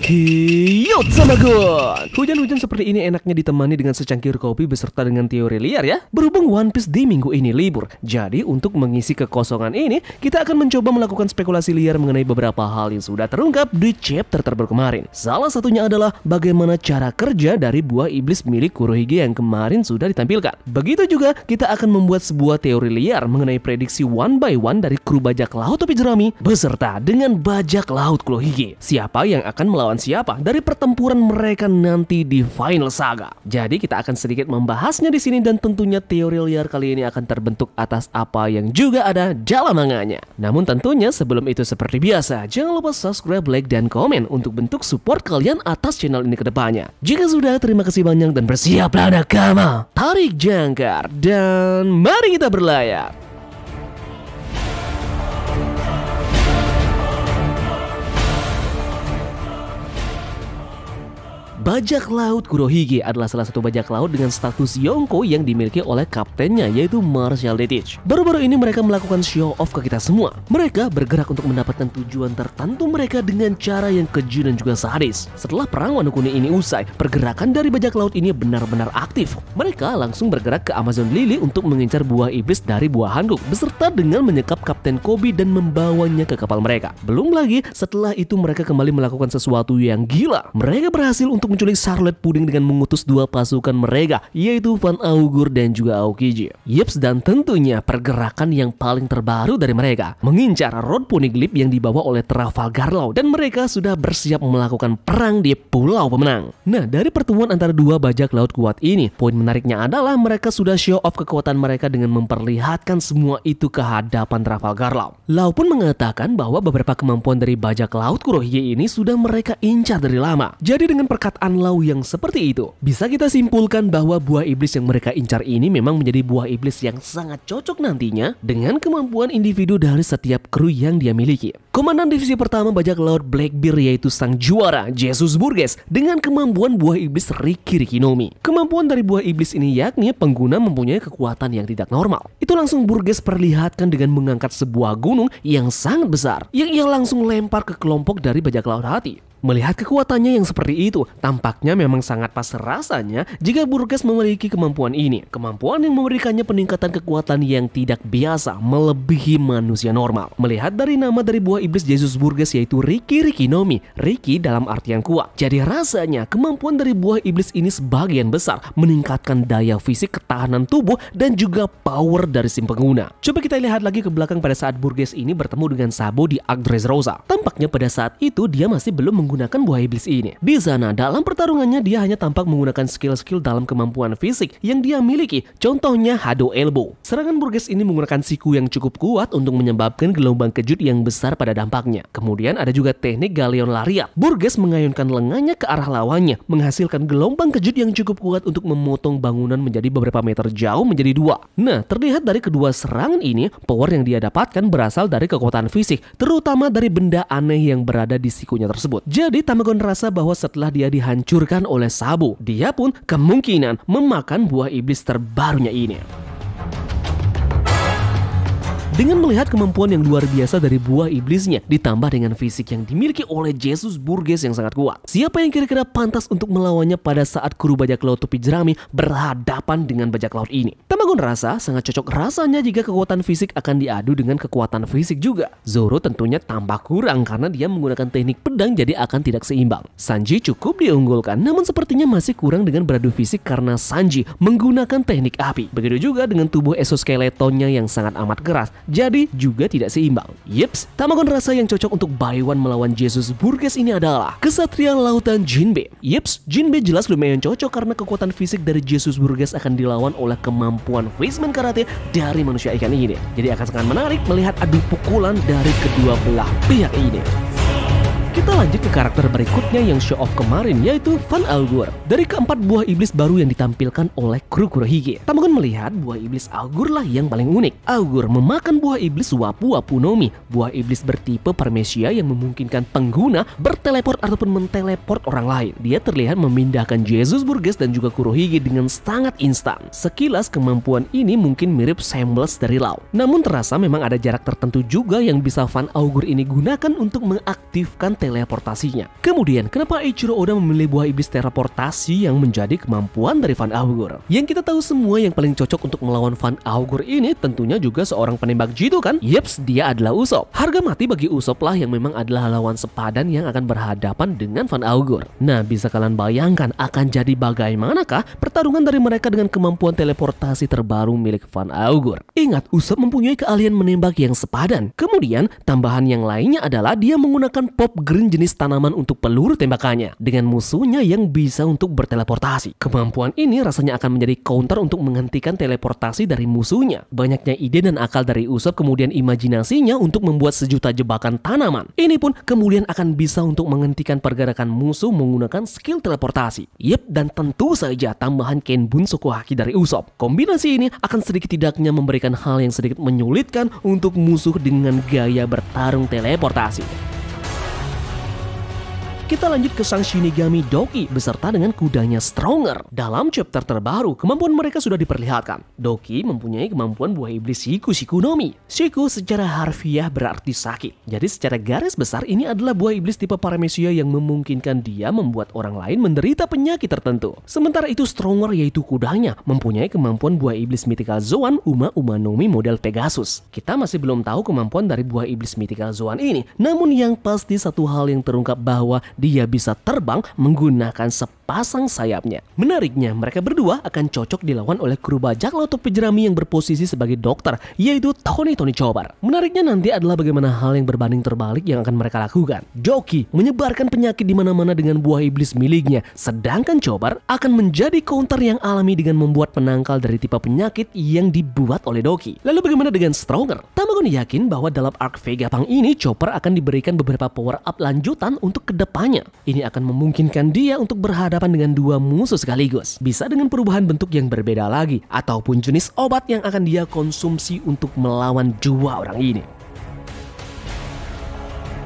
Kiyot sama Gon. Hujan-hujan seperti ini enaknya ditemani dengan secangkir kopi beserta dengan teori liar ya. Berhubung One Piece di minggu ini libur, jadi untuk mengisi kekosongan ini, kita akan mencoba melakukan spekulasi liar mengenai beberapa hal yang sudah terungkap di chapter terbaru kemarin. Salah satunya adalah bagaimana cara kerja dari buah iblis milik Kurohige yang kemarin sudah ditampilkan. Begitu juga kita akan membuat sebuah teori liar mengenai prediksi one by one dari kru bajak laut topi jerami beserta dengan bajak laut Kurohige. Siapa yang akan melawan siapa dari pertempuran mereka nanti di final saga. Jadi kita akan sedikit membahasnya di sini dan tentunya teori liar kali ini akan terbentuk atas apa yang juga ada dalam manganya. Namun tentunya sebelum itu seperti biasa, jangan lupa subscribe, like, dan komen untuk bentuk support kalian atas channel ini ke depannya. Jika sudah, terima kasih banyak dan bersiaplah nakama. Tarik jangkar dan mari kita berlayar. Bajak laut Kurohige adalah salah satu bajak laut dengan status Yonko yang dimiliki oleh kaptennya, yaitu Marshal Deitch. Baru-baru ini mereka melakukan show off ke kita semua. Mereka bergerak untuk mendapatkan tujuan tertentu mereka dengan cara yang keji dan juga sadis. Setelah perang Wano Kuni ini usai, pergerakan dari bajak laut ini benar-benar aktif. Mereka langsung bergerak ke Amazon Lily untuk mengincar buah iblis dari buah Hanguk, beserta dengan menyekap Kapten Koby dan membawanya ke kapal mereka. Belum lagi, setelah itu mereka kembali melakukan sesuatu yang gila. Mereka berhasil untuk menculik Charlotte Pudding dengan mengutus dua pasukan mereka, yaitu Van Augur dan juga Aokiji. Yeps, dan tentunya pergerakan yang paling terbaru dari mereka mengincar Rod Poneglyph yang dibawa oleh Trafalgar Law, dan mereka sudah bersiap melakukan perang di Pulau Pemenang. Nah, dari pertemuan antara dua bajak laut kuat ini, poin menariknya adalah mereka sudah show off kekuatan mereka dengan memperlihatkan semua itu ke hadapan Trafalgar Law. Law pun mengatakan bahwa beberapa kemampuan dari bajak laut Kurohige ini sudah mereka incar dari lama. Jadi dengan perkataan Law yang seperti itu, bisa kita simpulkan bahwa buah iblis yang mereka incar ini memang menjadi buah iblis yang sangat cocok nantinya dengan kemampuan individu dari setiap kru yang dia miliki. Komandan divisi pertama bajak laut Blackbeard yaitu sang juara Jesus Burgess dengan kemampuan buah iblis Riki Rikinomi. Kemampuan dari buah iblis ini yakni pengguna mempunyai kekuatan yang tidak normal. Itu langsung Burgess perlihatkan dengan mengangkat sebuah gunung yang sangat besar yang ia langsung lempar ke kelompok dari bajak laut hati. Melihat kekuatannya yang seperti itu, tampaknya memang sangat pas rasanya jika Burgess memiliki kemampuan ini. Kemampuan yang memberikannya peningkatan kekuatan yang tidak biasa, melebihi manusia normal. Melihat dari nama dari buah iblis Jesus Burgess yaitu Riki Rikinomi, Riki dalam artian kuat. Jadi rasanya kemampuan dari buah iblis ini sebagian besar meningkatkan daya fisik, ketahanan tubuh, dan juga power dari si pengguna. Coba kita lihat lagi ke belakang pada saat Burgess ini bertemu dengan Sabo di Arc Dressrosa. Tampaknya pada saat itu dia masih belum menggunakan buah iblis ini. Di sana dalam pertarungannya dia hanya tampak menggunakan skill-skill dalam kemampuan fisik yang dia miliki. Contohnya Hado Elbow. Serangan Burgess ini menggunakan siku yang cukup kuat untuk menyebabkan gelombang kejut yang besar pada dampaknya. Kemudian ada juga teknik Galeon Lariat. Burgess mengayunkan lengannya ke arah lawannya, menghasilkan gelombang kejut yang cukup kuat untuk memotong bangunan menjadi beberapa meter jauh menjadi dua. Nah, terlihat dari kedua serangan ini, power yang dia dapatkan berasal dari kekuatan fisik, terutama dari benda aneh yang berada di sikunya tersebut. Jadi Tamagon rasa bahwa setelah dia dihancurkan oleh Sabo, dia pun kemungkinan memakan buah iblis terbarunya ini. Dengan melihat kemampuan yang luar biasa dari buah iblisnya, ditambah dengan fisik yang dimiliki oleh Jesus Burgess yang sangat kuat, siapa yang kira-kira pantas untuk melawannya pada saat kru bajak laut topi jerami berhadapan dengan bajak laut ini? Tamagon rasa sangat cocok rasanya jika kekuatan fisik akan diadu dengan kekuatan fisik juga. Zoro tentunya tampak kurang karena dia menggunakan teknik pedang, jadi akan tidak seimbang. Sanji cukup diunggulkan, namun sepertinya masih kurang dengan beradu fisik karena Sanji menggunakan teknik api. Begitu juga dengan tubuh exoskeletonnya yang sangat amat keras, jadi juga tidak seimbang. Yeps, Tamagon rasa yang cocok untuk Baiwan melawan Jesus Burgess ini adalah Kesatria Lautan Jinbe. Yeps, Jinbe jelas lumayan cocok karena kekuatan fisik dari Jesus Burgess akan dilawan oleh kemampuan Fishman Karate dari manusia ikan ini. Jadi akan sangat menarik melihat adu pukulan dari kedua belah pihak ini. Kita lanjut ke karakter berikutnya yang show off kemarin, yaitu Van Augur. Dari keempat buah iblis baru yang ditampilkan oleh kru Kurohige, Tamagon melihat buah iblis Augur lah yang paling unik. Augur memakan buah iblis Wapu Wapu Nomi, buah iblis bertipe Parmesia yang memungkinkan pengguna berteleport ataupun menteleport orang lain. Dia terlihat memindahkan Jesus Burgess dan juga Kurohige dengan sangat instan. Sekilas kemampuan ini mungkin mirip Shameless dari Law. Namun terasa memang ada jarak tertentu juga yang bisa Van Augur ini gunakan untuk mengaktifkan teleport teleportasinya. Kemudian, kenapa Eiichiro Oda memilih buah iblis teleportasi yang menjadi kemampuan dari Van Augur? Yang kita tahu semua yang paling cocok untuk melawan Van Augur ini tentunya juga seorang penembak jitu kan? Yeps, dia adalah Usopp. Harga mati bagi Usopp lah yang memang adalah lawan sepadan yang akan berhadapan dengan Van Augur. Nah, bisa kalian bayangkan akan jadi bagaimanakah pertarungan dari mereka dengan kemampuan teleportasi terbaru milik Van Augur. Ingat, Usopp mempunyai keahlian menembak yang sepadan. Kemudian, tambahan yang lainnya adalah dia menggunakan pop green jenis tanaman untuk peluru tembakannya dengan musuhnya yang bisa untuk berteleportasi. Kemampuan ini rasanya akan menjadi counter untuk menghentikan teleportasi dari musuhnya. Banyaknya ide dan akal dari Usopp kemudian imajinasinya untuk membuat sejuta jebakan tanaman. Ini pun kemudian akan bisa untuk menghentikan pergerakan musuh menggunakan skill teleportasi. Yep, dan tentu saja tambahan Kenbun Sokohaki dari Usopp. Kombinasi ini akan sedikit tidaknya memberikan hal yang sedikit menyulitkan untuk musuh dengan gaya bertarung teleportasi. Kita lanjut ke sang Shinigami Doki beserta dengan kudanya Stronger. Dalam chapter terbaru, kemampuan mereka sudah diperlihatkan. Doki mempunyai kemampuan buah iblis Shiku Shikunomi. Shiku secara harfiah berarti sakit. Jadi secara garis besar ini adalah buah iblis tipe Paramecia yang memungkinkan dia membuat orang lain menderita penyakit tertentu. Sementara itu Stronger yaitu kudanya mempunyai kemampuan buah iblis Mythical Zoan Uma Umanomi model Pegasus. Kita masih belum tahu kemampuan dari buah iblis Mythical Zoan ini. Namun yang pasti satu hal yang terungkap bahwa dia bisa terbang menggunakan sepasang sayapnya. Menariknya, mereka berdua akan cocok dilawan oleh kru bajak laut topi jerami yang berposisi sebagai dokter, yaitu Tony Chopper. Menariknya nanti adalah bagaimana hal yang berbanding terbalik yang akan mereka lakukan. Doki menyebarkan penyakit di mana-mana dengan buah iblis miliknya, sedangkan Chopper akan menjadi counter yang alami dengan membuat penangkal dari tipe penyakit yang dibuat oleh Doki. Lalu bagaimana dengan Stronger? Tamagon yakin bahwa dalam arc Vegapunk ini Chopper akan diberikan beberapa power up lanjutan untuk kedepannya. Ini akan memungkinkan dia untuk berhadapan dengan dua musuh sekaligus. Bisa dengan perubahan bentuk yang berbeda lagi, ataupun jenis obat yang akan dia konsumsi untuk melawan dua orang ini.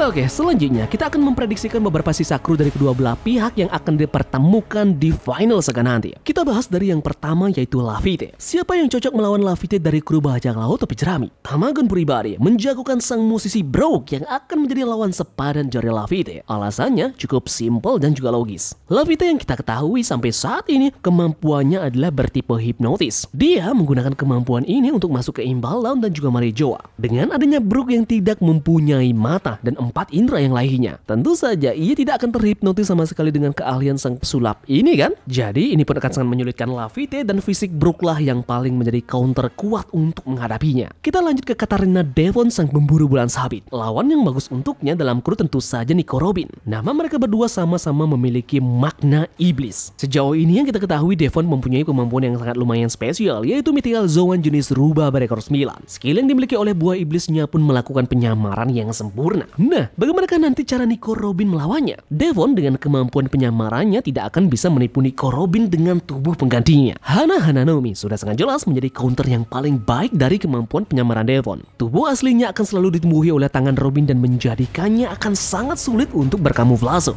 Oke, selanjutnya kita akan memprediksikan beberapa sisa kru dari kedua belah pihak yang akan dipertemukan di final saga nanti. Kita bahas dari yang pertama yaitu Laffy. Siapa yang cocok melawan Laffy dari kru bajak laut topi jerami? Tamagon pribadi menjagokan sang musisi Brook yang akan menjadi lawan sepadan dari Laffy. Alasannya cukup simpel dan juga logis. Laffy yang kita ketahui sampai saat ini kemampuannya adalah bertipe hipnotis. Dia menggunakan kemampuan ini untuk masuk ke Imbal Down dan juga Marijoa. Dengan adanya Brook yang tidak mempunyai mata dan 4 indera yang lainnya, tentu saja ia tidak akan terhipnotis sama sekali dengan keahlian sang pesulap ini kan? Jadi ini pun akan sangat menyulitkan Laffy dan fisik Brook lah yang paling menjadi counter kuat untuk menghadapinya. Kita lanjut ke Katarina Devon sang pemburu bulan sabit. Lawan yang bagus untuknya dalam kru tentu saja Nico Robin. Nama mereka berdua sama-sama memiliki makna iblis. Sejauh ini yang kita ketahui Devon mempunyai kemampuan yang sangat lumayan spesial, yaitu Mythical Zoan jenis Rubah berekor 9. Skill yang dimiliki oleh buah iblisnya pun melakukan penyamaran yang sempurna. Nah, bagaimanakah nanti cara Nico Robin melawannya? Devon dengan kemampuan penyamarannya tidak akan bisa menipu Nico Robin dengan tubuh penggantinya. Hana Hananomi sudah sangat jelas menjadi counter yang paling baik dari kemampuan penyamaran Devon. Tubuh aslinya akan selalu ditumbuhi oleh tangan Robin dan menjadikannya akan sangat sulit untuk berkamuflase.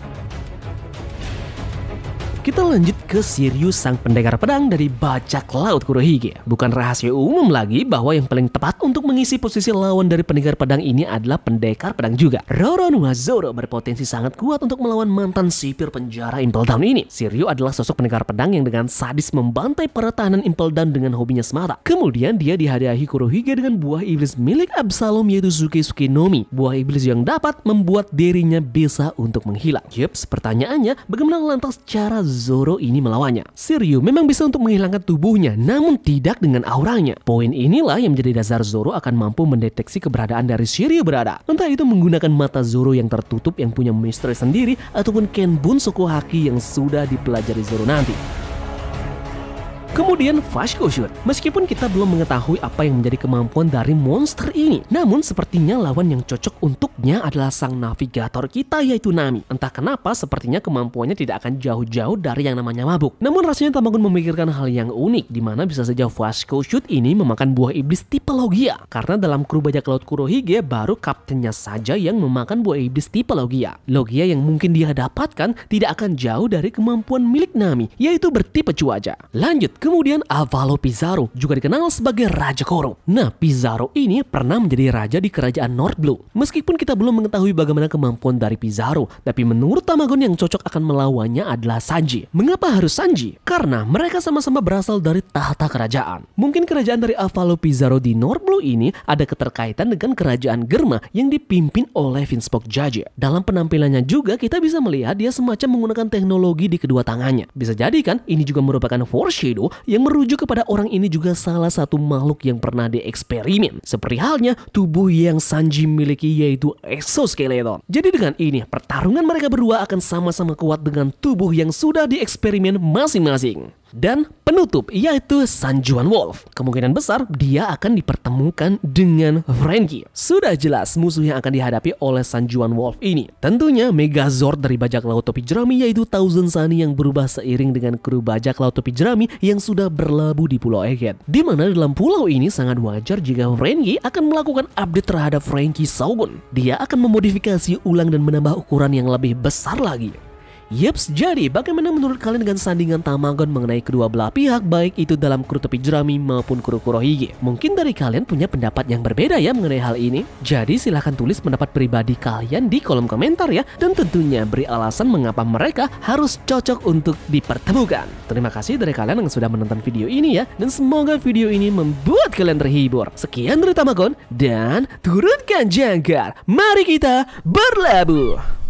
Kita lanjut ke Sirius sang pendekar pedang dari bajak laut Kurohige. Bukan rahasia umum lagi bahwa yang paling tepat untuk mengisi posisi lawan dari pendekar pedang ini adalah pendekar pedang juga. Roronoa Zoro berpotensi sangat kuat untuk melawan mantan sipir penjara Impel Down ini. Sirius adalah sosok pendekar pedang yang dengan sadis membantai para tahanan Impel Down dengan hobinya semata. Kemudian dia dihadiahi Kurohige dengan buah iblis milik Absalom yaitu Sukesuke Nomi. Buah iblis yang dapat membuat dirinya bisa untuk menghilang. Yeps, pertanyaannya bagaimana lantas cara Zoro ini melawannya? Shiryu memang bisa untuk menghilangkan tubuhnya, namun tidak dengan auranya. Poin inilah yang menjadi dasar Zoro akan mampu mendeteksi keberadaan dari Shiryu berada. Entah itu menggunakan mata Zoro yang tertutup yang punya misteri sendiri, ataupun Kenbun Sokohaki yang sudah dipelajari Zoro nanti. Kemudian Vasco Shoot. Meskipun kita belum mengetahui apa yang menjadi kemampuan dari monster ini, namun sepertinya lawan yang cocok untuknya adalah sang navigator kita yaitu Nami. Entah kenapa sepertinya kemampuannya tidak akan jauh-jauh dari yang namanya mabuk. Namun rasanya Tamagon memikirkan hal yang unik, di mana bisa saja Vasco Shoot ini memakan buah iblis tipe Logia. Karena dalam kru bajak laut Kurohige baru kaptennya saja yang memakan buah iblis tipe Logia. Logia yang mungkin dia dapatkan tidak akan jauh dari kemampuan milik Nami, yaitu bertipe cuaca. Lanjut Kemudian Avalo Pizarro juga dikenal sebagai Raja Koro. Nah, Pizarro ini pernah menjadi raja di kerajaan North Blue. Meskipun kita belum mengetahui bagaimana kemampuan dari Pizarro, tapi menurut Tamagon yang cocok akan melawannya adalah Sanji. Mengapa harus Sanji? Karena mereka sama-sama berasal dari tahta kerajaan. Mungkin kerajaan dari Avalo Pizarro di North Blue ini ada keterkaitan dengan kerajaan Germa yang dipimpin oleh Vinsmoke Judge. Dalam penampilannya juga kita bisa melihat dia semacam menggunakan teknologi di kedua tangannya. Bisa jadi kan ini juga merupakan foreshadow yang merujuk kepada orang ini juga salah satu makhluk yang pernah dieksperimen. Seperti halnya tubuh yang Sanji miliki yaitu exoskeleton. Jadi dengan ini pertarungan mereka berdua akan sama-sama kuat dengan tubuh yang sudah dieksperimen masing-masing. Dan penutup yaitu Sanjuan Wolf. Kemungkinan besar dia akan dipertemukan dengan Franky. Sudah jelas musuh yang akan dihadapi oleh Sanjuan Wolf ini. Tentunya Megazord dari bajak laut topi jerami yaitu Thousand Sunny yang berubah seiring dengan kru bajak laut topi jerami yang sudah berlabuh di Pulau Egghead. Dimana dalam pulau ini sangat wajar jika Franky akan melakukan update terhadap Franky Shogun. Dia akan memodifikasi ulang dan menambah ukuran yang lebih besar lagi. Yeps, jadi bagaimana menurut kalian dengan sandingan Tamagon mengenai kedua belah pihak, baik itu dalam kru topi jerami maupun kru Kurohige? Mungkin dari kalian punya pendapat yang berbeda ya mengenai hal ini. Jadi silahkan tulis pendapat pribadi kalian di kolom komentar ya. Dan tentunya beri alasan mengapa mereka harus cocok untuk dipertemukan. Terima kasih dari kalian yang sudah menonton video ini ya. Dan semoga video ini membuat kalian terhibur. Sekian dari Tamagon dan turunkan jangkar. Mari kita berlabuh.